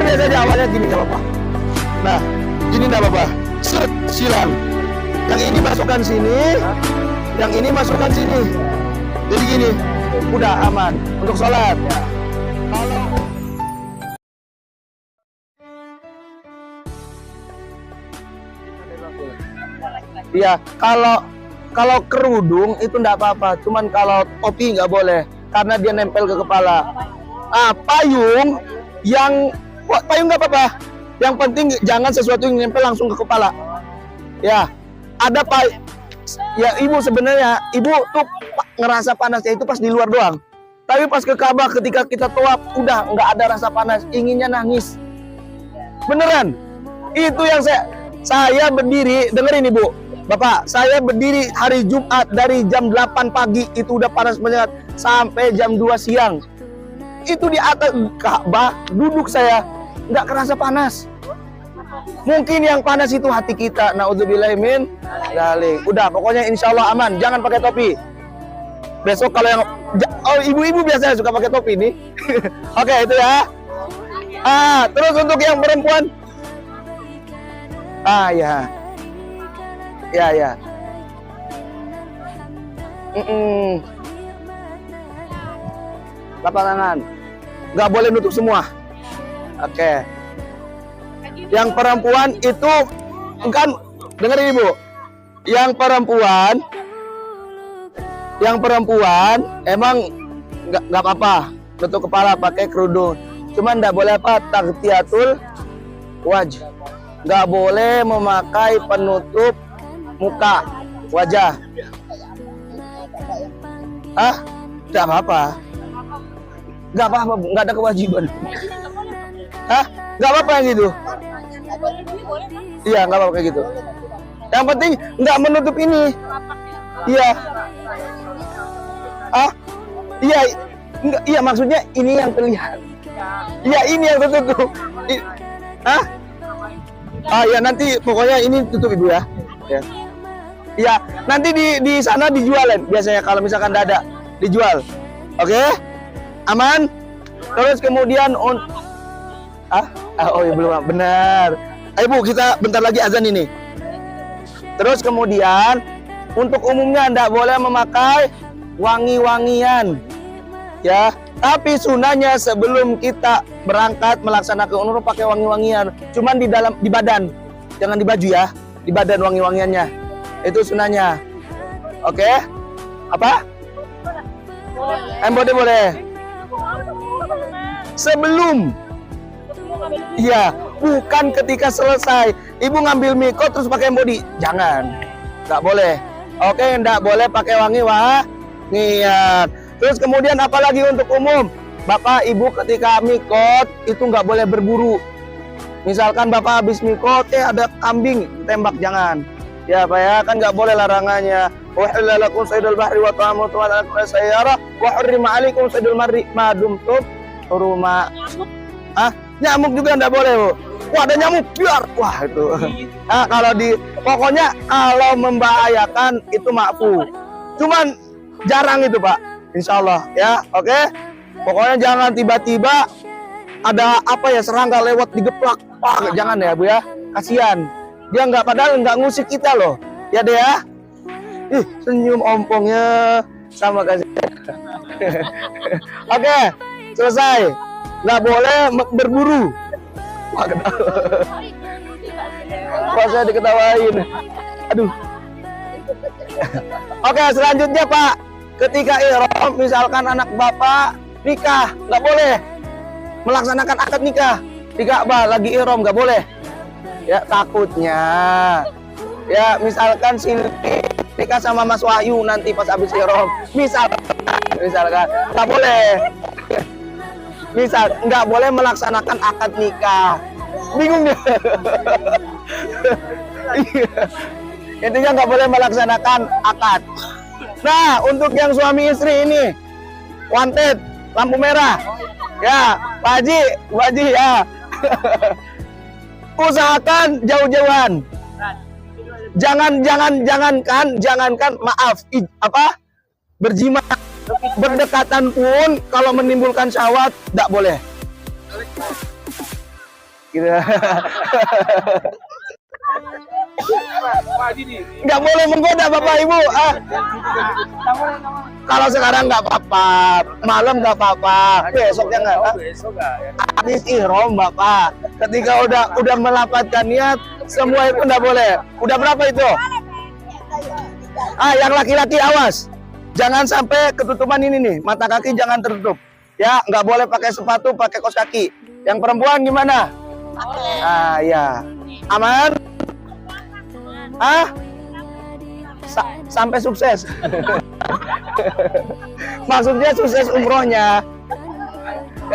biasanya awalnya gini nggak apa-apa. Nah, gini nggak apa-apa. Set, silang. Yang ini masukkan sini, yang ini masukkan sini. Jadi gini, udah aman untuk sholat. Iya, kalau kerudung itu enggak apa-apa, cuman kalau topi nggak boleh karena dia nempel ke kepala. Ah, payung nggak apa-apa. Yang penting jangan sesuatu yang nempel langsung ke kepala. Ya, ada ya ibu sebenarnya ibu tuh ngerasa panasnya itu pas di luar doang. Tapi pas ke Ka'bah ketika kita tawaf udah nggak ada rasa panas, inginnya nangis. Beneran. Itu yang saya berdiri, dengerin Ibu. Bapak, saya berdiri hari Jumat dari jam 8 pagi itu udah panas banget sampai jam 2 siang. Itu di atas Ka'bah duduk saya nggak kerasa panas. Mungkin yang panas itu hati kita. Naudzubillahi min dzalik. Udah, pokoknya insya Allah aman. Jangan pakai topi. Besok kalau yang ibu-ibu biasanya suka pakai topi nih. Oke, itu ya. Terus untuk yang perempuan. Ya. Ya. Lapak tangan. Nggak boleh nutup semua. Oke. Yang perempuan itu kan dengerin Ibu. Yang perempuan emang nggak apa-apa nutup kepala pakai kerudung. Cuman nggak boleh apa taghtiyatul wajh. Nggak boleh memakai penutup muka wajah. Nggak apa-apa. Nggak apa-apa, nggak ada kewajiban. Nggak apa-apa yang gitu. Iya, nggak apa-apa kayak gitu. Yang penting nggak menutup ini. Iya. Iya maksudnya ini yang terlihat. Iya, ini yang tertutup. Ya nanti pokoknya ini tutup Ibu ya. Ya, nanti di sana dijualin biasanya kalau misalkan dada dijual. Oke? Aman? Terus kemudian iya belum benar. Ayo Bu, kita bentar lagi azan ini. Terus kemudian untuk umumnya enggak boleh memakai wangi-wangian. Ya, tapi sunahnya sebelum kita berangkat melaksanakan umroh pakai wangi-wangian. Cuman di badan, jangan di baju ya. Di badan wangi-wangiannya. Itu sunahnya. Oke? Apa? Boleh. Sebelum. Iya, bukan ketika selesai. Ibu ngambil mikot terus pakai body. Jangan. Nggak boleh. Oke, nggak boleh pakai wangi-wangian. Terus kemudian apalagi untuk umum, Bapak Ibu ketika mikot itu nggak boleh berburu. Misalkan Bapak habis mikot, ada kambing, tembak, jangan. Ya Pak ya, kan nggak boleh larangannya. Wa halala lakum saydul bahri wa ta'amuhu ala kulli sayyarah wa hurrima 'alaikum saydul marri ma dumtum huruma. Nyamuk juga nggak boleh, Bu. Wah, ada nyamuk, biar. Wah, itu. Pokoknya kalau membahayakan itu maafu. Cuman jarang itu, Pak. Insya Allah ya, oke. Pokoknya jangan tiba-tiba ada serangga lewat digeplak. Wah, jangan ya Bu ya, kasihan. Dia padahal nggak ngusik kita loh, ya deh ya. Senyum ompongnya sama kasih. Oke, selesai. Nggak boleh berburu. Wah, saya diketawain. Aduh. Oke, selanjutnya Pak. Ketika ihram, misalkan anak Bapak nikah, nggak boleh melaksanakan akad nikah di Ka'bah lagi ihram, nggak boleh. Ya, takutnya. Ya, misalkan Silvi nikah sama Mas Wahyu nanti pas habis ihram, misalkan nggak boleh. Nggak boleh melaksanakan akad nikah. Bingung deh. Intinya nggak boleh melaksanakan akad. Nah, untuk yang suami istri ini wanted, lampu merah. Ya, Pak Haji ya. Usahakan jauh-jauhan. Jangankan maaf, berjima, berdekatan pun kalau menimbulkan syahwat tidak boleh. gitu. Nggak boleh menggoda Bapak Ibu. Kalau sekarang nggak apa-apa, malam nggak apa-apa, besoknya nggak. Habis ihram Bapak, ketika udah melapatkan niat, semua itu nggak boleh. Udah berapa itu? Yang laki-laki awas, jangan sampai ketutupan ini nih, mata kaki jangan tertutup. Ya, nggak boleh pakai sepatu, pakai kaos kaki. Yang perempuan gimana? Ya, aman? Sampai sukses. Maksudnya sukses umrohnya.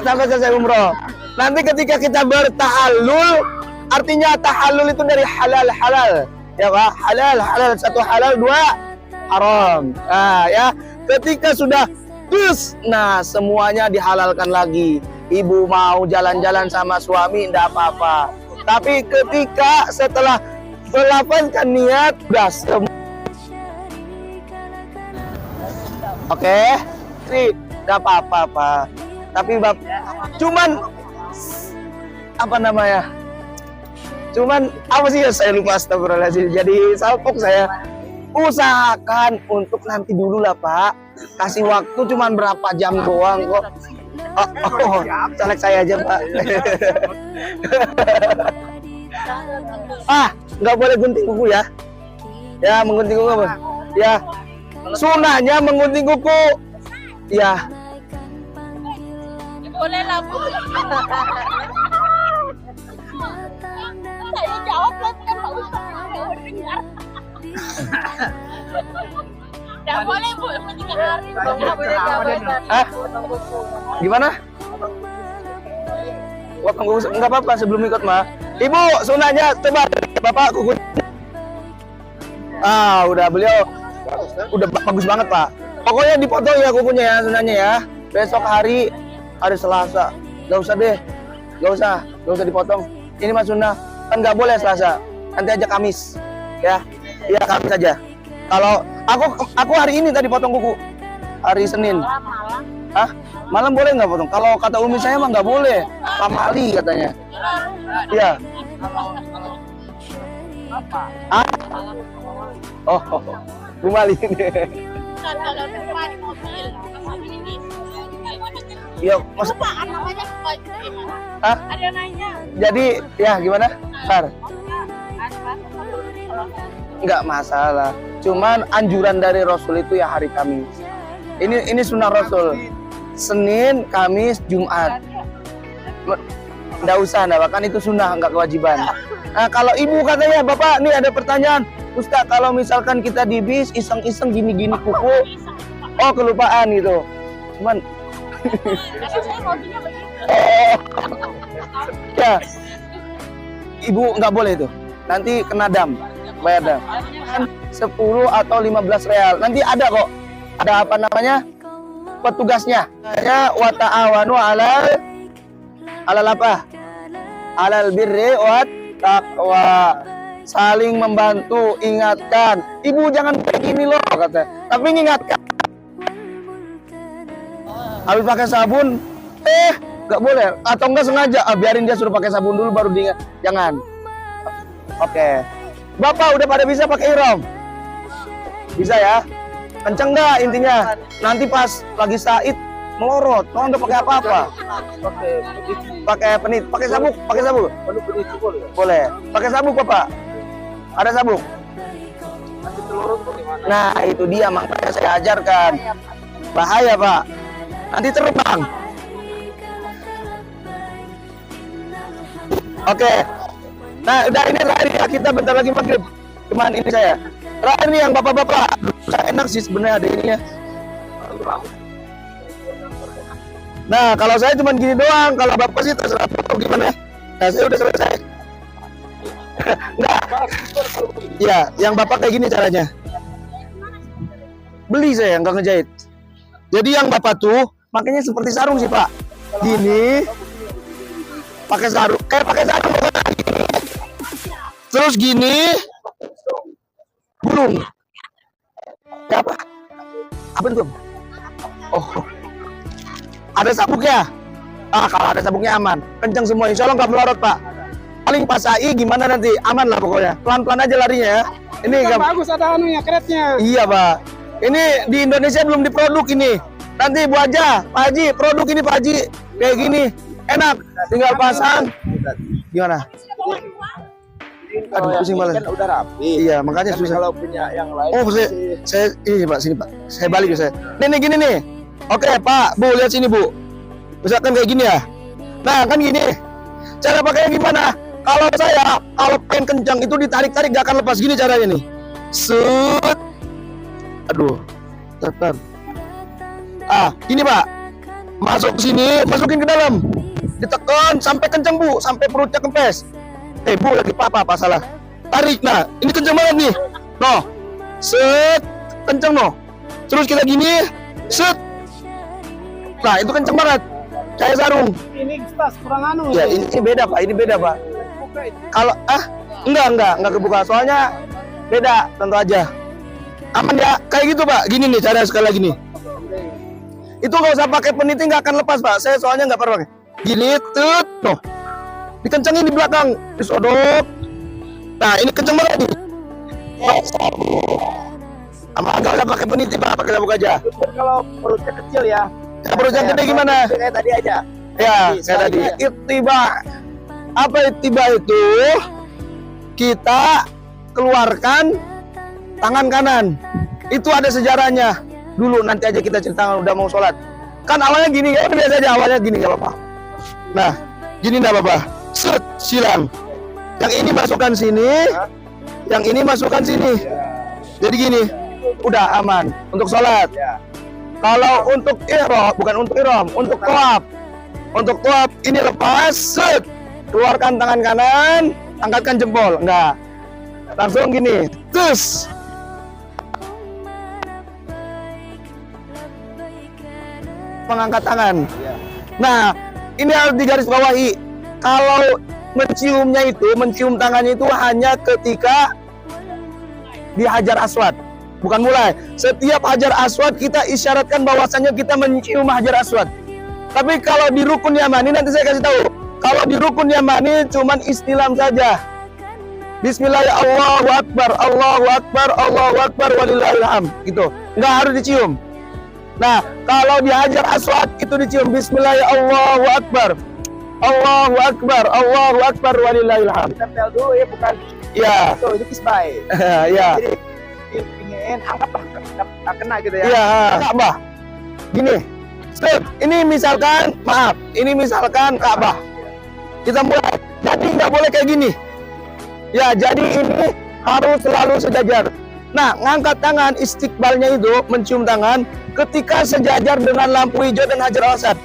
Sampai selesai umroh. Nanti ketika kita bertahallul, artinya tahallul itu dari halal. Ya Pak, halal. Satu halal, dua haram. Ya, ketika sudah semuanya dihalalkan lagi. Ibu mau jalan-jalan sama suami, enggak apa-apa. Tapi ketika setelah melapaskan niat, udah oke, enggak apa-apa, Pak. Tapi cuman apa namanya? Cuman apa sih ya, saya lupa, astagfirullahaladzim. Jadi salpok saya. Usahakan untuk nanti dulu lah Pak. Kasih waktu cuman berapa jam doang kok. Caleg saya aja Pak. Nggak boleh gunting kuku ya. Ya, menggunting kuku apa? Ya, sunahnya menggunting kuku. Ya. Boleh lah Bu. Saya jawab lah kan Pak Ustaz. Dengar. Nggak boleh Bu, 3 hari. Nggak boleh jawab. Gimana? Nggak apa-apa sebelum ikut mah. Ibu, sunahnya coba Bapak kuku. Udah beliau udah bagus banget Pak. Pokoknya dipotong ya kukunya ya, sunahnya ya. Besok hari Selasa. Nggak usah deh, nggak usah dipotong. Ini mah sunnah, kan nggak boleh Selasa. Nanti aja Kamis, ya. Iya Kamis aja. Kalau aku hari ini tadi potong kuku, hari Senin. Malam boleh nggak potong? Kalau kata umi saya mah nggak boleh, pamali katanya. Iya. Bu Mali. Iya, maksud namanya ada nanya. Jadi ya gimana? Nggak masalah. Cuman anjuran dari Rasul itu ya hari Kamis. Ini sunnah Rasul. Senin, Kamis, Jumat. Nggak usah, kan itu sunnah, nggak kewajiban. Nah, kalau ibu katanya, Bapak, nih ada pertanyaan. Ustaz, kalau misalkan kita di bis iseng-iseng gini-gini kuku, kelupaan gitu. Cuman ya, ibu nggak boleh itu. Nanti kena dam, bayar dam. 10 atau 15 real. Nanti ada kok. Ada apa namanya? Petugasnya. Wa ta'awanu alal apa? Alal birri wat taqwa. Saling membantu, ingatkan. Ibu jangan kayak gini loh kata. Tapi ingatkan. Habis pakai sabun, nggak boleh. Atau enggak sengaja, biarin dia suruh pakai sabun dulu baru diingat. Jangan. Oke. Bapak udah pada bisa pakai ihram? Bisa ya? Kenceng nggak intinya? Nanti pas lagi said melorot, mau nggak pakai apa-apa? Pakai penit, pakai sabuk, boleh. Pakai sabuk Bapak? Ada sabuk? Nah itu dia makanya saya ajarkan. Bahaya Pak, nanti terbang. Oke. Nah udah ini terakhir ya, kita bentar lagi maghrib. Cuman ini saya terakhir nih yang bapak-bapak. Enak sih sebenarnya ada ininya. Nah kalau saya cuma gini doang, kalau bapak sih terserah gimana. Nah saya udah selesai. Enggak. Ya, yang bapak kayak gini caranya. Beli saya nggak ngejahit. Jadi yang bapak tuh makanya seperti sarung sih Pak. Gini. Pakai sarung, pakai sarung. Terus gini. Burung. Apa? Apa itu? Ada sabuknya. Kalau ada sabuknya aman. Kencang semua, insya Allah nggak melorot Pak. paling pas AI gimana nanti aman lah pokoknya. Pelan-pelan aja larinya ya. Ini Kan bagus ada anunya, keretnya. Iya Pak. Ini di Indonesia belum diproduk ini. Nanti Bu aja, Pak Haji, produk ini Pak Haji kayak gini, enak, tinggal pasang. Gimana? Aduh, pusing banget. Kan udah rapi. Iya, makanya Tapi susah. kalau punya yang lain. Oh, saya ini Pak, sini Pak. Saya balik ya saya. Nih gini nih. Oke Pak, Bu lihat sini Bu. Misalkan kayak gini ya. Nah kan gini. Cara pakainya gimana? Kalau saya, kalau pengen kencang itu ditarik-tarik gak akan lepas gini caranya nih. Set. Aduh. Tetar. Gini Pak. Masuk sini, masukin ke dalam. Ditekan sampai kencang Bu, sampai perutnya kempes. Bu lagi apa salah. Tarik. Nah, ini kencang banget nih. Noh. Set. Kencang noh. Terus kita gini. Set. Nah, itu kencang banget. Kayak sarung. Ini tas kurang anu. Ya, ini beda Pak, ini beda Pak. Kalau enggak kebuka. Soalnya beda, tentu aja. Aman ya, kayak gitu Pak. Gini nih cara sekali lagi nih. Itu nggak usah pakai peniti, nggak akan lepas Pak. Saya soalnya nggak pernah pakai. Gini, tut, noh. Dikencengin di belakang, disodok. Nah, ini kenceng banget nih. Agak pakai peniti Pak, pakai sabuk aja. Kalau perutnya kecil ya. Ya, perutnya gede gimana? Kayak tadi aja. Ya, kayak tadi. Ittiba. Apa ittiba itu? Kita keluarkan tangan kanan. Itu ada sejarahnya. Dulu nanti aja kita ceritakan udah mau sholat. Kan awalnya gini ya, biasa aja awalnya gini ya Bapak. Nah, gini enggak Bapak. Set, silang. Yang ini masukkan sini, yang ini masukkan sini. Jadi gini, udah aman untuk sholat. Kalau untuk ihram, bukan untuk ihram, untuk tawaf. Untuk tawaf ini lepas, set. Keluarkan tangan kanan, angkatkan jempol. Enggak. Langsung gini. Terus. Mengangkat tangan. Nah, ini harus digarisbawahi. Kalau menciumnya itu, mencium tangannya itu hanya ketika di Hajar Aswad. Bukan mulai. Setiap Hajar Aswad kita isyaratkan bahwasannya kita mencium Hajar Aswad. Tapi kalau di Rukun Yamani nanti saya kasih tahu. Kalau di Rukun Yamani cuman istilam saja. Bismillahirrahmanirrahim, Allahu Akbar, Allahu Akbar, Allahu Akbar, walillahilham. Gitu. Nggak harus dicium. Nah, kalau di Hajar Aswad itu dicium Bismillahirrahmanirrahim, Allahu Akbar, Allahu Akbar, Allahu Akbar, walillahilham. Tempel dulu ya, bukan. Iya. Itu kisbai. Iya. Jadi ingin angkatlah kena gitu ya. Iya, Ka'bah. Gini. Step. Ini misalkan, maaf, ini misalkan Ka'bah. Kita mulai. Jadi nggak boleh kayak gini. Ya, jadi ini harus selalu sejajar. Nah, ngangkat tangan istiqbalnya itu mencium tangan ketika sejajar dengan lampu hijau dan Hajar Aswad.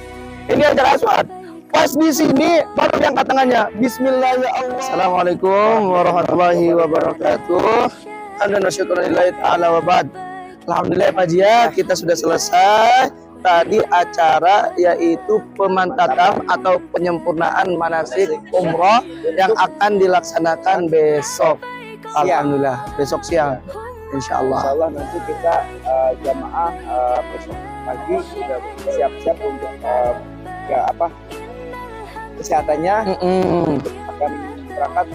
Ini Hajar Aswad. Pas di sini baru diangkat tangannya. Bismillahirrahmanirrahim. Assalamualaikum warahmatullahi wabarakatuh. Alhamdulillah Pak Jia, kita sudah selesai tadi acara yaitu pemantatan atau penyempurnaan manasik umroh yang akan dilaksanakan besok. Alhamdulillah, besok siang. Insya Allah. Nanti kita jamaah besok pagi sudah siap-siap untuk kesehatannya akan berangkat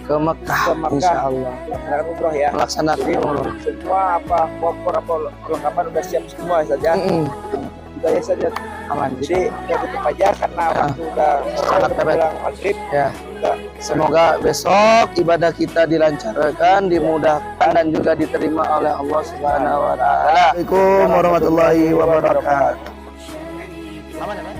ke Mekah. Insya Allah. Melaksanakan umroh ya. Melaksanakan umroh. Semua kompor perlengkapan udah siap semua saja. Kita ya saja Aman. Jadi ya tutup aja karena waktu udah menjelang maghrib. Ya. Semoga besok ibadah kita dilancarkan, dimudahkan dan juga diterima oleh Allah Subhanahu wa taala. Assalamualaikum warahmatullahi wabarakatuh. Aman ya, Pak?